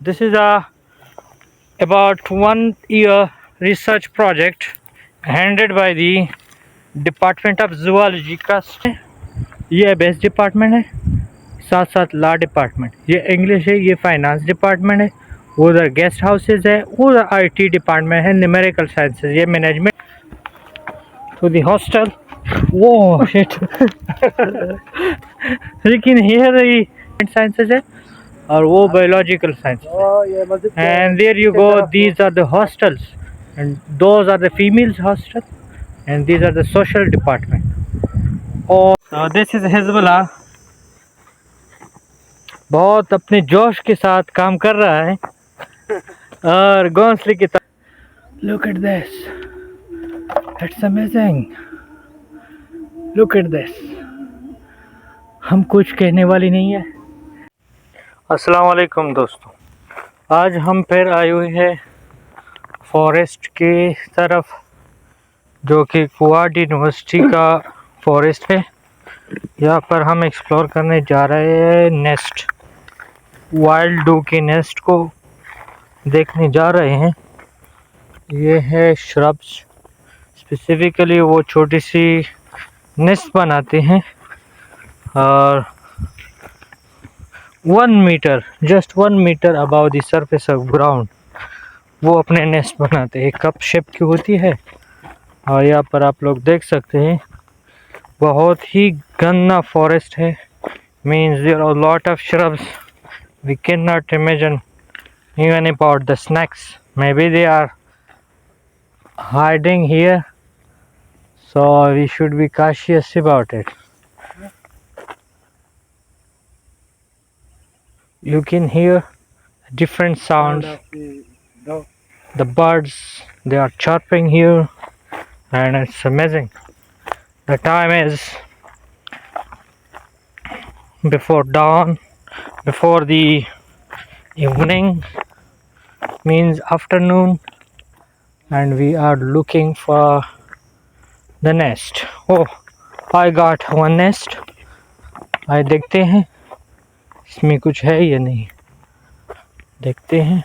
This is a about 1 year research project handled by the Department of Zoology का ये best department है, साथ साथ लॉ डिपार्टमेंट, ये इंग्लिश है, ये फाइनेंस डिपार्टमेंट है, उधर गेस्ट हाउसेज है, उधर आईटी डिपार्टमेंट है, न्यूमेरिकल साइंसेज, ये मैनेजमेंट टू द हॉस्टल वो शिट लेकिन here the sciences है और वो biological sciences है. And there you go, these are the hostels and those are the females hostel and these are the social department. और so this is Hezbollah, बहुत अपने जोश के साथ काम कर रहा है और घोंसले की तरह. Look at this, it's amazing. Look at this. हम कुछ कहने वाली नहीं है. अस्सलाम वालेकुम दोस्तों, आज हम फिर आए हुए हैं फॉरेस्ट के तरफ, जो कि क्वाड यूनिवर्सिटी का फॉरेस्ट है. यहाँ पर हम एक्सप्लोर करने जा रहे हैं, नेस्ट वाइल्ड डू के नेस्ट को देखने जा रहे हैं. ये है श्रब्स, स्पेसिफिकली वो छोटी सी नेस्ट बनाते हैं और 1 metre, just 1 metre above the surface of ground वो अपने नेस्ट बनाते हैं. कप शेप की होती है और यहाँ पर आप लोग देख सकते हैं बहुत ही घना फॉरेस्ट है. Means there are lot of shrubs. We can not imagine even about the snakes. Maybe they are hiding here, so we should be cautious about it. You can hear different sounds. The birds, they are chirping here and it's amazing. The time is before dawn, before the evening, means afternoon, and we are looking for the nest. Oh, I got one nest. आइए देखते हैं इसमें कुछ है या नहीं, देखते हैं.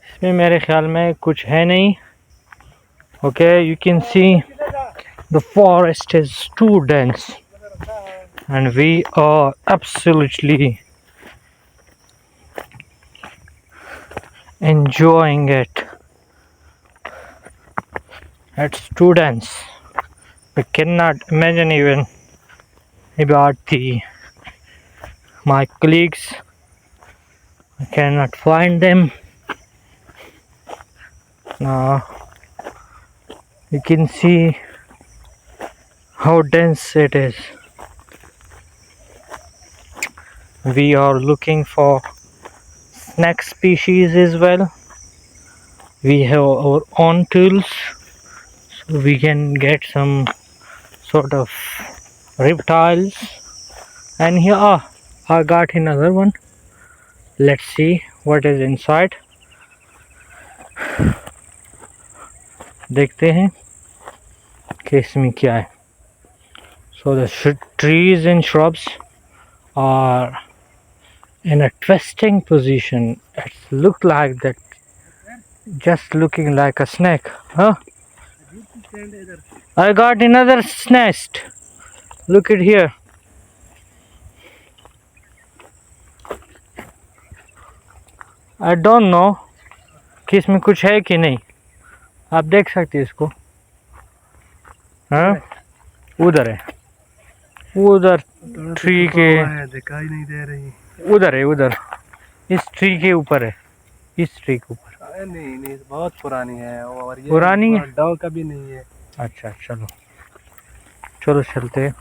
इसमें मेरे ख्याल में कुछ है नहीं. Okay, you can see the forest is too dense and we are absolutely enjoying it. It's too dense. We cannot imagine even about my colleagues. I cannot find them. Now you can see how dense it is. We are looking for snake species as well. We have our own tools, so we can get some sort of reptiles. And here I got another one. Let's see what is inside. देखते हैं कि इसमें क्या है. So the trees and shrubs are in a twisting position. It look like that, just looking like a snake. Huh? I got another nest. Look at here. I don't know कि इसमें कुछ है कि नहीं. आप देख सकते हैं इसको. हाँ, उधर है, उधर ट्री के दिखाई नहीं दे रही. उधर है, उधर इस ट्री के ऊपर है, इस ट्री के ऊपर. नहीं, बहुत पुरानी है और ये पुरानी है, डाउ का भी नहीं है. अच्छा चलो चलो चलते हैं.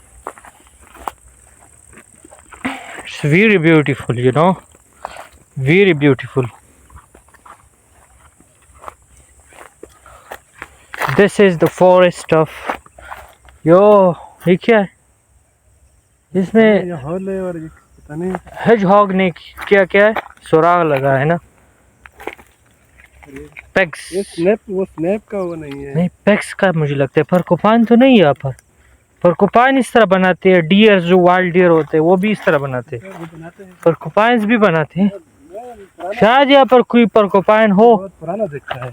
It's very beautiful, you know, very beautiful. This is the forest of यो. ये क्या है? इसमें हॉल है और पता नहीं हेजहॉग ने क्या क्या है, सुराग लगा है ना. पेक्स, ये स्नैप, वो स्नैप का वो नहीं है. नहीं पेक्स का मुझे लगता है. पर कुफान तो नहीं है यहाँ पर. porcupine इस तरह बनाते हैं, डियर जो वाइल्ड डियर होते हैं वो भी इस तरह बनाते हैं, वो बनाते हैं। porcupines भी बनाते हैं। शायद यहाँ पर कोई porcupine हो। बहुत पुराना दिखता है।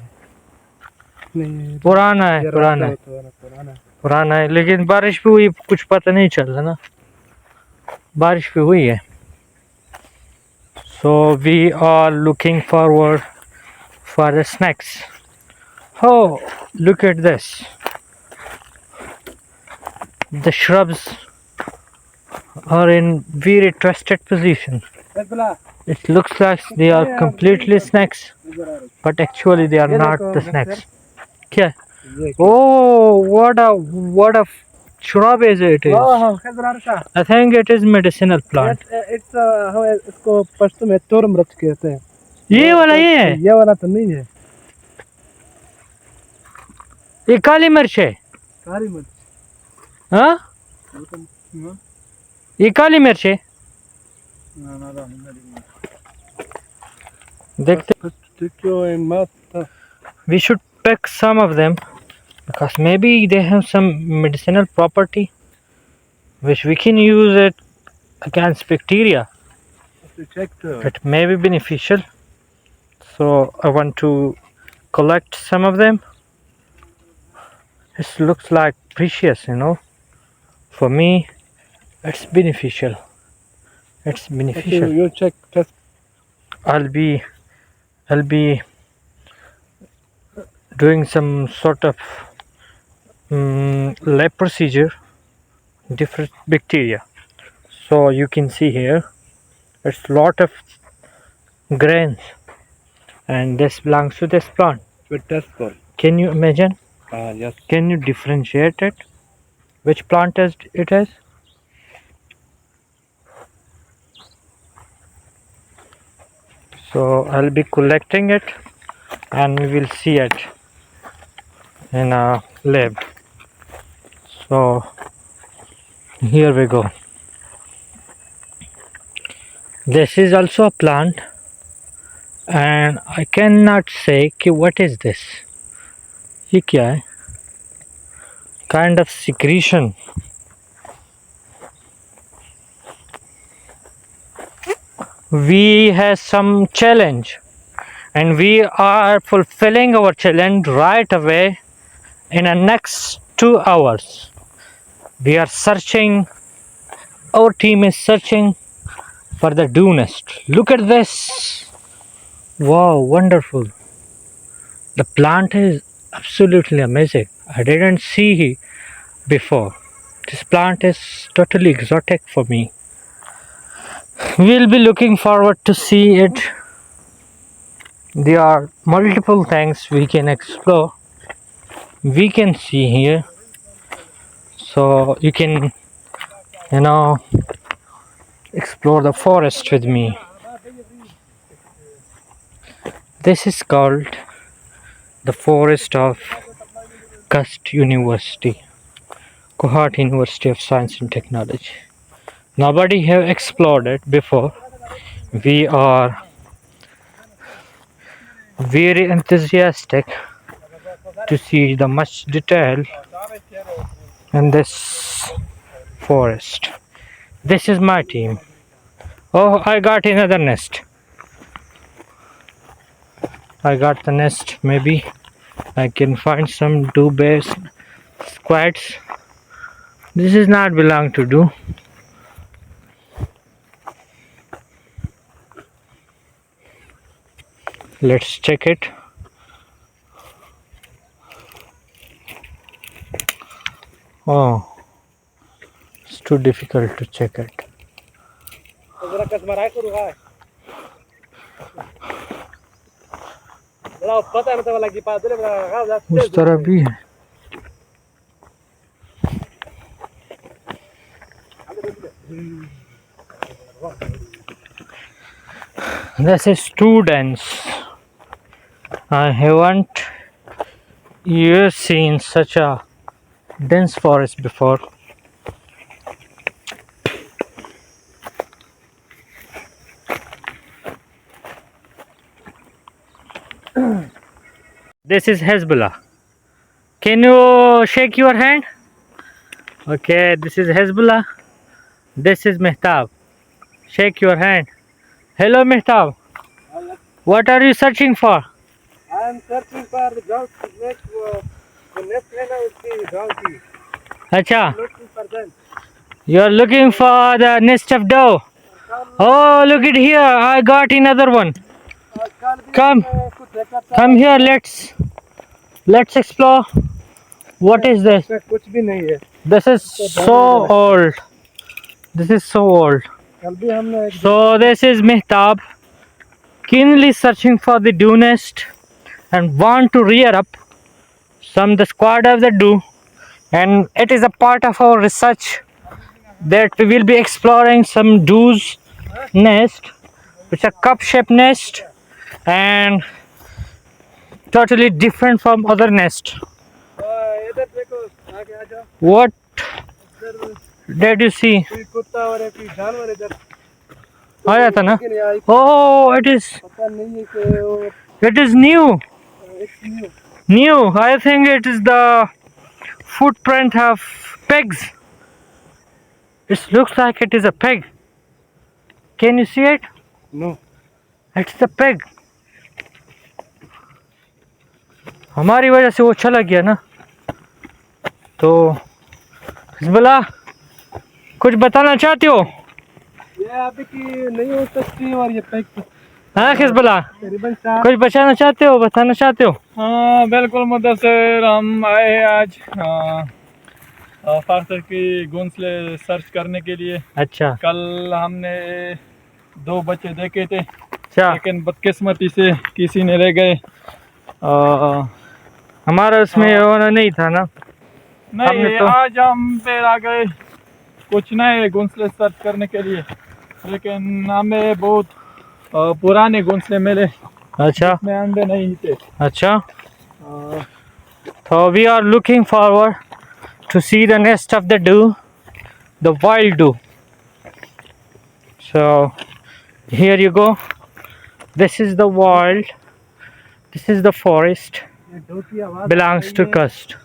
नहीं, पुराना है, ये पुराना है, पुराना है। पुराना है, लेकिन बारिश भी हुई, कुछ पता नहीं चल रहा ना, बारिश भी हुई है। So we are looking forward for the snacks. Oh, look at this. The shrubs are in very trusted position. It looks like they are completely snacks, but actually they are not the snacks. क्या? Oh, what a shrub is it? I think it is medicinal plant. इसको पश्तो में तोरमृत कहते हैं। ये वाला ये है? ये वाला तो नहीं है। ये काली मिर्च है? काली मिर्च। हाँ? ये काली मिर्च है? देखते। We should pick some of them because maybe they have some medicinal property which we can use it against bacteria. It may be beneficial. So I want to collect some of them. This looks like precious, you know. For me, it's beneficial. It's beneficial. You check test. I'll be doing some sort of lab procedure, different bacteria. So you can see here, it's lot of grains, and this belongs to this plant. With test call. Can you imagine? Yes. Can you differentiate it? Which plant is it is? So I'll be collecting it and we will see it in a lab. So here we go. This is also a plant and I cannot say कि what is this. ये क्या है? Kind of secretion. We have some challenge and we are fulfilling our challenge right away in the next 2 hours. We are searching, our team is searching for the dew nest. Look at this. Wow, wonderful. The plant is absolutely amazing. I didn't see before. This plant is totally exotic for me. We'll be looking forward to see it. There are multiple things we can explore. We can see here. So you can, explore the forest with me. This is called the forest of Cust University, Kohat University of Science and Technology. Nobody have explored it before. We are very enthusiastic to see the much detail in this forest. This is my team. Oh, I got another nest. I got the nest. Maybe I can find some dew-based squads. This is not belong to dew. Let's check it. Oh, it's too difficult to check it. उस तरह भी है. This is too dense. I haven't ever seen such a dense forest before. This is Hezbollah. Can you shake your hand? Okay, this is Hezbollah. This is Mehtab. Shake your hand. Hello, Mehtab. What are you searching for? I am searching for the next level is the donkey. Acha, Looking for them. you're looking for the nest of dough. Oh, look at here. I got another one. Come. Come here. Let's explore. What is this? इसमें कुछ भी नहीं है. This is so old. This is so old. कल भी हमने एक So this is Mehtab, keenly searching for the dew nest and want to rear up the squad of the dew, and it is a part of our research that we will be exploring some dew's nest, which is a cup-shaped nest and totally different from other nest. इधर देखो आगे आ जाओ. What इधर did you see? कोई कुत्ता और एक जानवर इधर. आया था ना? लेकिन यहाँ Oh, it पता नहीं है कि वो is new. एक new. New. I think it is the footprint of pigs. It looks like it is a pig. Can you see it? No. It's the pig. हमारी वजह से वो चला गया ना, तो हिजबुल्लाह कुछ बताना चाहते हो? ये अभी की नहीं हो सकती और ये पैक हाँ हिजबुल्लाह, तकरीबन 4 कुछ बताना चाहते हो? हाँ बिल्कुल मुदस्सिर, हम आए हैं आज फाख्तर की घोंसले सर्च करने के लिए। अच्छा कल हमने 2 बच्चे देखे थे, अच्छा, लेकिन बदकिस्मती से किसी ने ले गए। हमारा उसमें होना नहीं था ना। नहीं हमने तो- आज हम फिर आ गए कुछ नए घोंसले सर्च करने के लिए, लेकिन हमें बहुत पुराने घोंसले मिले, अच्छा में अंडे नहीं थे। अच्छा, so we are looking forward to see the nest of the dew, the wild dew. So here you go. This is the wild. This is the forest. Belongs to Kust.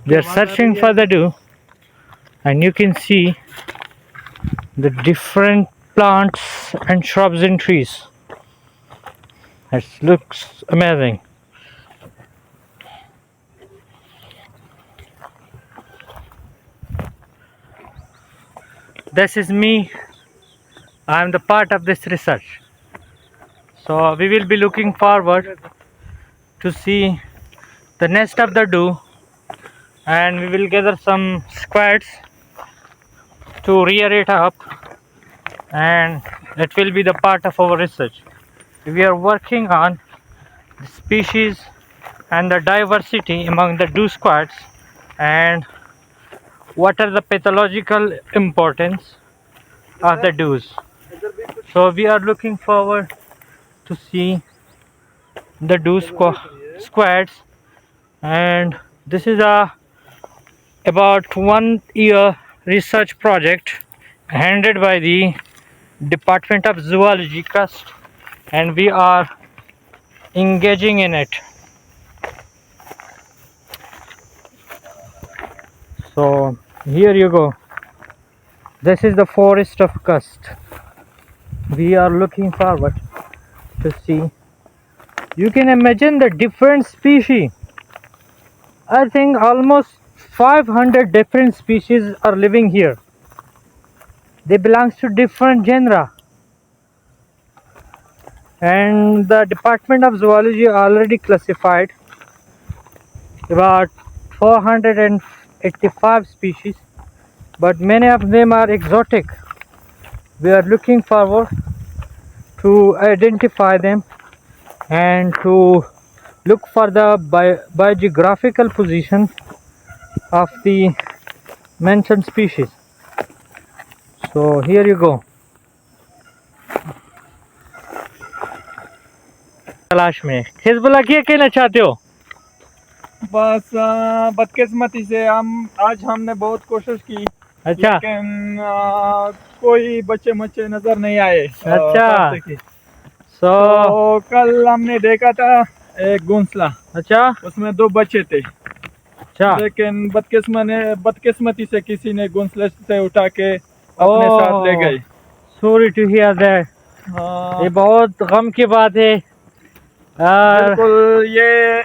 They are searching for the dew, and you can see the different plants and shrubs and trees. It looks amazing. This is me. I am the part of this research. So we will be looking forward to see the nest of the dew, and we will gather some squads to rear it up, and it will be the part of our research. We are working on the species and the diversity among the dew squads, and what are the pathological importance of the dews. So we are looking forward to see the dew squads, and this is a about 1 year research project handed by the Department of Zoology Kust, and we are engaging in it. So here you go. This is the forest of Kust. We are looking forward to see. You can imagine the different species. I think almost 500 different species are living here. They belong to different genera, and the Department of Zoology already classified about 485 species, but many of them are exotic. We are looking forward to identify them and to look for the biogeographical position of the mentioned species. So here you go. तलाश में Hezbollah क्या कहना चाहते हो? बस बदकिस्मती से आज हमने बहुत कोशिश की, अच्छा लेकिन कोई बच्चे मच्चे नजर नहीं आए। अच्छा। So तो कल हमने देखा था एक घोंसला, अच्छा उसमें 2 बच्चे थे। अच्छा लेकिन बदकिस्मती से किसी ने घोंसले से उठा के अपने साथ ले गए। Sorry to hear that. हाँ, ये बहुत गम की बात है। और बिल्कुल ये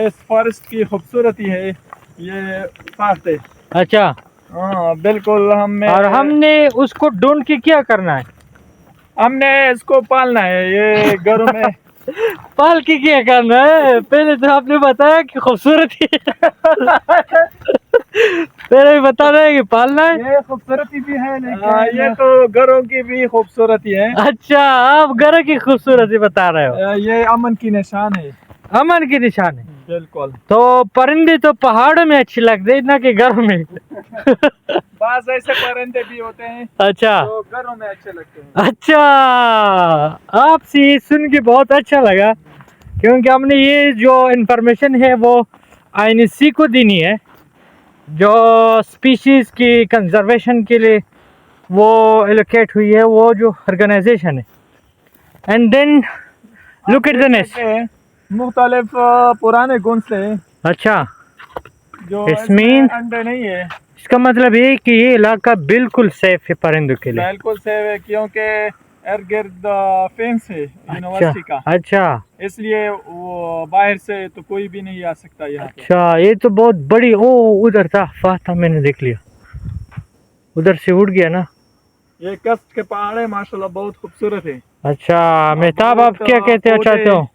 इस फॉरेस्ट की खूबसूरती है, ये फास्ट है। अच्छा, हाँ बिल्कुल, और हमने उसको ढूंढ के क्या करना है? हमने इसको पालना है, ये घरों में। पाल के क्या करना है? पहले तो आपने बताया कि खूबसूरती है। पहले ही बता रहे हैं कि पालना है। ये खूबसूरती भी है लेकिन ये तो घरों की भी खूबसूरती है। अच्छा, आप घर की खूबसूरती बता रहे हो। ये अमन की निशान है। अमन की निशान है। बिल्कुल। तो परिंदे तो पहाड़ों में अच्छी लगते हैं, ना कि घरों में। बाज ऐसे परिंदे भी होते हैं अच्छा जो घरों में अच्छे लगते हैं। अच्छा, आपसे ये सुन के बहुत अच्छा लगा, क्योंकि हमने ये जो इन्फॉर्मेशन है वो आईएनएससी को देनी है, जो स्पीशीज़ की कंजर्वेशन के लिए वो एलोकेट हुई है, वो जो ऑर्गेनाइजेशन है। And then look at the nest. मुख्तलिफ पुराने घोंसले अच्छा, जो It's इसमें mean- अंडे नहीं है। इसका मतलब ये कि ये इलाका बिल्कुल सेफ है परिंदों के लिए। बिल्कुल सेफ है, क्योंकि इर्द गिर्द फेंस है यूनिवर्सिटी का, अच्छा इसलिए वो बाहर से तो कोई भी नहीं आ सकता यहाँ पे। अच्छा, ये तो बहुत बड़ी। ओ उधर था फाता, मैंने देख लिया, उधर से उड़ गया ना। ये कष्ट के पहाड़ है, माशाल्लाह बहुत खूबसूरत है। अच्छा मेहताब, आप क्या कहते हो चाहते हो?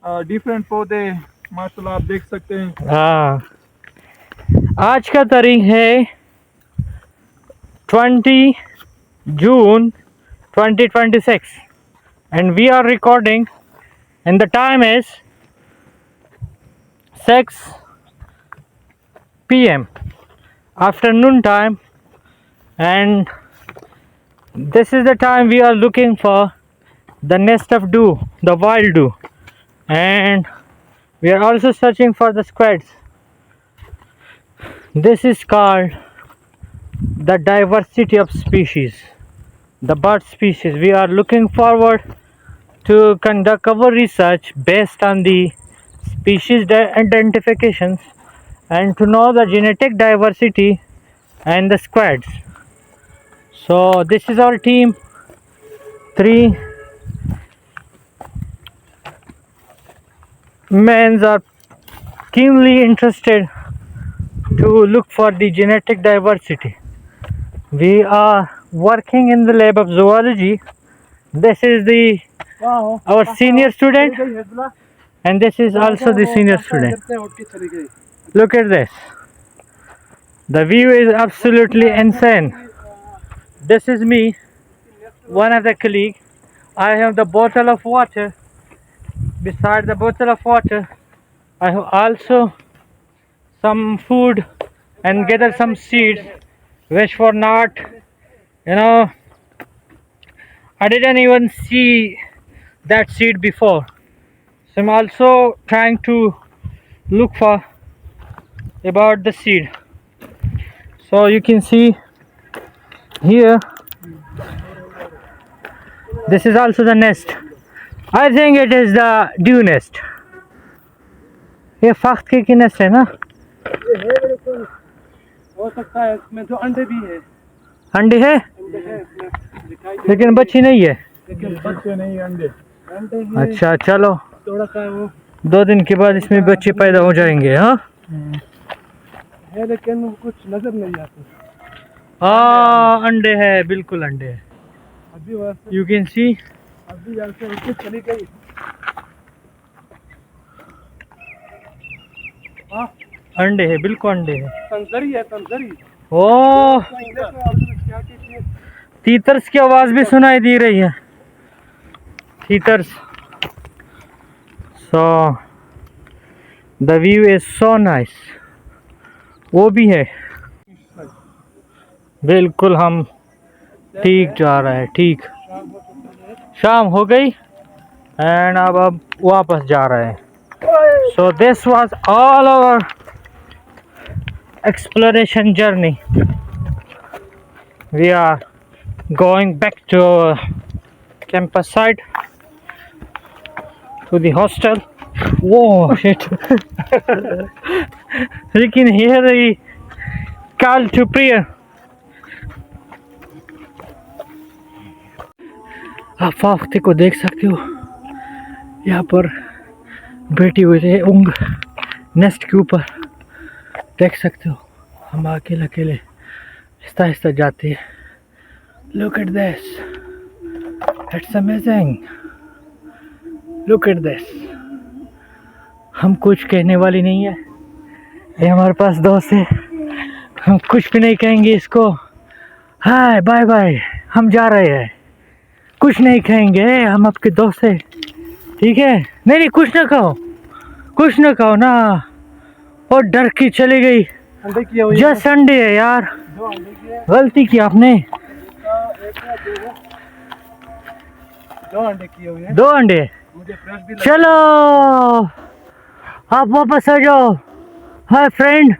डिफरेंट पौधे माशाल्लाह आप देख सकते हैं। हाँ, आज का तारीख है 20 जून 2026 and we are recording and the time is 6 p.m. afternoon time, and this is the time we are looking for the nest of dew, the wild dew, and we are also searching for the squads. This is called the diversity of species, the bird species. We are looking forward to conduct our research based on the species identifications and to know the genetic diversity and the squads. So this is our team. 3 men are keenly interested to look for the genetic diversity. We are working in the lab of zoology. This is our senior student, and this is also the senior student. Look at this. The view is absolutely insane. This is me, one of the colleague. I have the bottle of water. Beside the bottle of water, I have also some food and gather some seeds which were not, I didn't even see that seed before. So I'm also trying to look for about the seed. So you can see here, this is also the nest. I think it is the dew nest. ये फख्त की nest है ना? हो सकता है इसमें तो अंडे भी है। अंडे है लेकिन बच्ची नहीं है। लेकिन बच्चे नहीं, अंडे। अंडे हैं, अच्छा चलो, थोड़ा सा वो 2 दिन के बाद इसमें बच्चे पैदा हो जाएंगे। हाँ है लेकिन कुछ नजर नहीं आते। हाँ, अंडे है, बिल्कुल अंडे है। अभी वैसे यू कैन सी, अभी यहाँ से उनकी चली गई। हाँ अंडे है, बिल्कुल अंडे है। तंजरी है, तंजरी। ओ क्या कीजिए, तीतर्स की आवाज भी सुनाई दे रही है। तीतर्स। So the view is so nice. वो भी है, बिल्कुल हम ठीक जा रहे हैं। ठीक, शाम हो गई एंड अब वापस जा रहे हैं। So this was all our exploration journey. We are going back to campus site, to the hostel. Whoa shit. लेकिन here the call to prayer. आप फाख्ते को देख सकते हो, यहाँ पर बैठी हुई है ऊँग नेस्ट के ऊपर, देख सकते हो। हम अकेले अकेले आहिस्ता आहिस्ता जाते हैं। Look at this, it's amazing. Look at this. हम कुछ कहने वाली नहीं है, ये हमारे पास दोस्त है, हम कुछ भी नहीं कहेंगे इसको। हाय बाय बाय, हम जा रहे हैं, कुछ नहीं कहेंगे, हम आपके दोस्त हैं, ठीक है? नहीं नहीं कुछ ना कहो, कुछ ना कहो ना। और डर की चली गई। अंडे किए हुए जस्ट संडे है यार, 2 अंडे किए, गलती की आपने। 2 अंडे किए हुए हैं। 2 अंडे, मुझे फ्रेश भी चलो आप वापस आ जाओ। हाय फ्रेंड,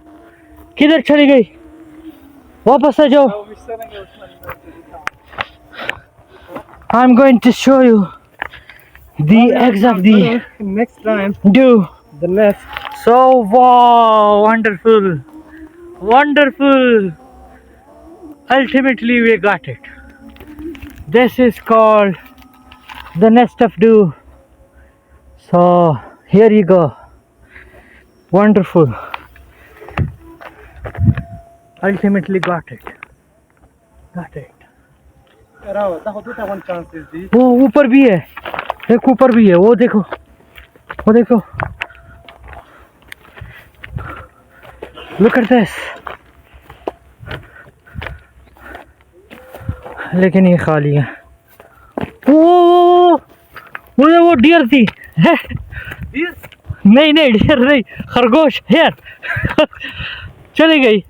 किधर चली गई? वापस आ जाओ। I'm going to show you the eggs of the next time dew. the nest. So wow, wonderful, wonderful. Ultimately we got it. This is called the nest of dew. So here you go. Wonderful. Ultimately got it. Got it. Rao, the one chance is the वो ऊपर भी है, एक ऊपर भी है, वो देखो, वो देखो। Look at this. लेकिन ये खाली है। वो डियर थी है? नहीं नहीं डियर नहीं, खरगोश हेयर। चली गई।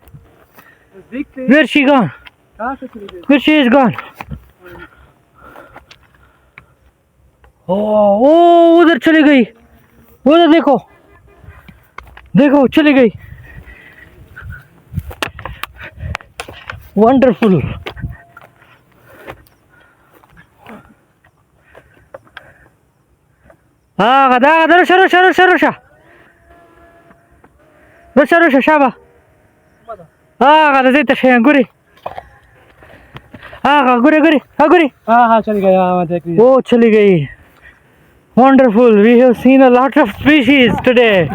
Where she gone? कहाँ से चली गई? Where she is gone? ओ उधर चली गई, उधर देखो, देखो चली गई। वंडरफुल। हाँ गदा गदा रोशा रोशा रोशा रोशा रोशा रोशा शाबा। हाँ गदा زي تشين गुरी। हाँ गुरी गुरी हाँ गुरी। हाँ चली गई। हाँ देख लीजिए। वो चली गई। Wonderful. We have seen a lot of species today.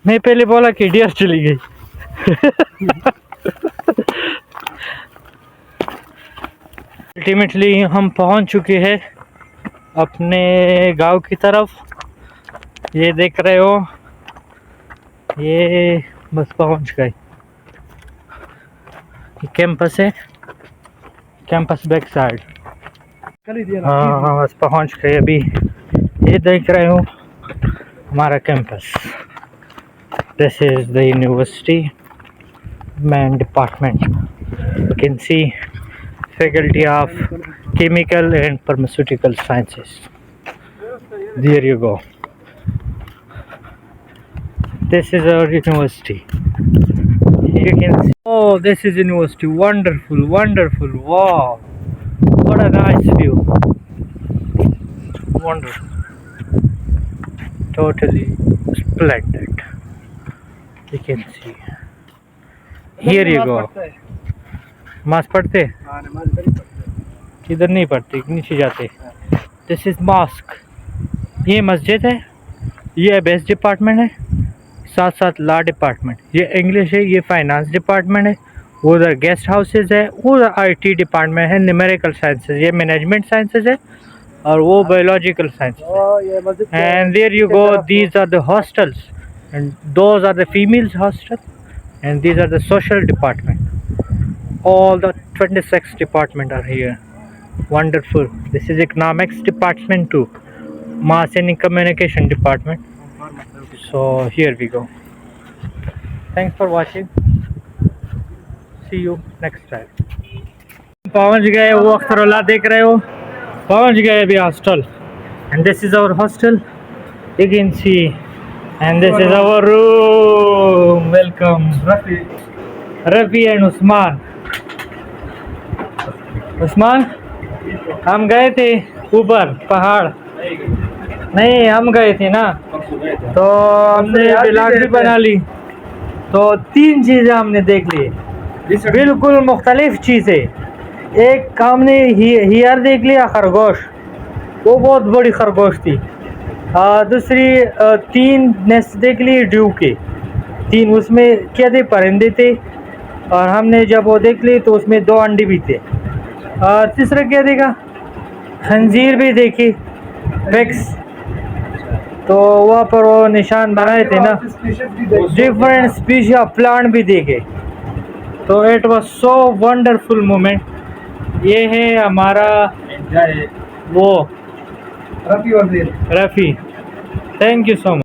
मैं पहले बोला कि डियर चली गई। अल्टीमेटली हम पहुंच चुके हैं अपने गांव की तरफ। ये देख रहे हो, ये बस पहुंच गए। ये कैंपस है, कैंपस बैक साइड। हाँ बस पहुंच गए अभी। ये देख रहे हो हमारा campus. This is the university main department. You can see faculty of chemical and pharmaceutical sciences. There you go. This is our university. You can see. Oh, this is university. Wonderful, wonderful. Wow, what a nice view. Wonderful. Totally splendid. You can see. Here you go. मास पढ़ते? इधर नहीं पढ़ते, नीचे जाते। This is mosque. ये मस्जिद है, ये बेस डिपार्टमेंट है, साथ साथ लॉ डिपार्टमेंट। ये इंग्लिश है, ये फाइनेंस डिपार्टमेंट है। उधर गेस्ट हाउसेज है, उधर आईटी डिपार्टमेंट है, न्यूमेरिकल साइंसेज, ये मैनेजमेंट साइंसेज है, और वो biological sciences. And there you go, these are the hostels and those are the females hostel and these are the social department. All the 26 department are here. Wonderful. This is economics department too, mass and communication department. So here we go. Thanks for watching. See you next time. पहुंच गए, वो अख्तरुल्लाह देख रहे हो, पहुंच गए अभी hostel. and this is our hostel, you can see. And this is our room. Welcome, Rafi and Usman. Usman, हम गए थे ऊपर पहाड़, नहीं, हम गए थे ना, तो हमने ब्लॉग भी बना ली। तो 3 चीज़ें हमने देख ली, बिल्कुल मुख्तलिफ चीज़ें। एक हमने हियर देख लिया, खरगोश, वो बहुत बड़ी खरगोश थी। दूसरी 3 नेस्ट देख लिए ड्यू के, 3, उसमें क्या थे, परिंदे थे। और हमने जब वो देख ली तो उसमें 2 अंडे भी थे। और तीसरा क्या देखा, खंजीर भी देखी, पेक्स। तो वहाँ पर वो निशान बनाए थे ना, डिफरेंट स्पीशीज ऑफ प्लांट भी देखे। तो it was so wonderful moment. ये है हमारा वो रफी वजीर। Rafi. Thank you so much.